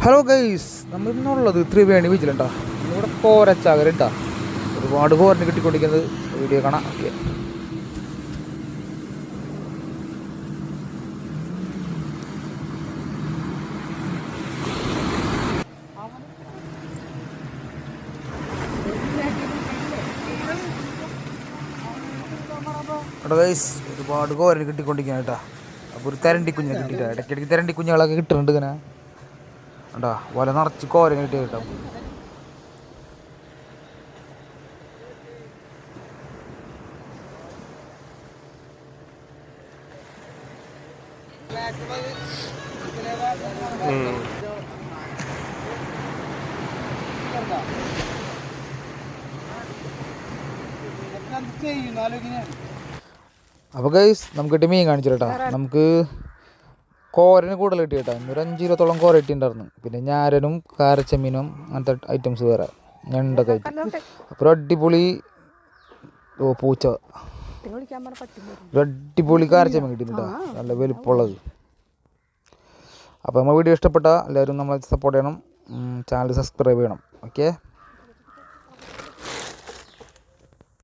Hello guys, നമ്മൾ ഇന്നുള്ളത് ത്രിവേണി ബീച്ചിലുണ്ടാ. ഇവിടെ കോരച്ചാകരുണ്ടാ, ഒരുപാട് കോരന് കിട്ടിക്കൊണ്ടിരിക്കുന്നത്. വീഡിയോ കാണാം. ഓക്കെ, അവിടെ ഗൈസ് ഒരുപാട് കോരന് കിട്ടിക്കൊണ്ടിരിക്കുന്ന കേട്ടാ. അപ്പോൾ ഒരു തെരണ്ടി കുഞ്ഞിനെ കിട്ടിയിട്ടാ. ഇടയ്ക്കിടയ്ക്ക് തെരണ്ടി കുഞ്ഞുങ്ങളൊക്കെ കിട്ടുന്നുണ്ട് ഇങ്ങനെ. ഉണ്ടാ വല നിറച്ച് കോരന് കിട്ടിയ കേട്ടോ. അപ്പോൾ ഗൈസ് നമുക്കിട്ട് മീൻ കാണിച്ചു കേട്ടോ. നമുക്ക് കോരന് കൂടുതൽ കിട്ടി കേട്ടോ. ഇന്നൊരു 5 കിലോത്തോളം കോര കിട്ടിയിട്ടുണ്ടായിരുന്നു. പിന്നെ ഞാരനും കാരച്ചമീനും അങ്ങനത്തെ ഐറ്റംസ് വേറെ ഞണ്ടൊക്കെ ആയിട്ട്. അപ്പോൾ ഒരു അടിപൊളി പൂച്ച, ഒരു അടിപൊളി കാരച്ചമീൻ കിട്ടിയിട്ടുണ്ട്, നല്ല വലുപ്പമുള്ളത്. അപ്പോൾ നമ്മൾ വീഡിയോ ഇഷ്ടപ്പെട്ടാൽ എല്ലാവരും നമ്മളെ സപ്പോർട്ട് ചെയ്യണം, ചാനൽ സബ്സ്ക്രൈബ് ചെയ്യണം. ഓക്കെ.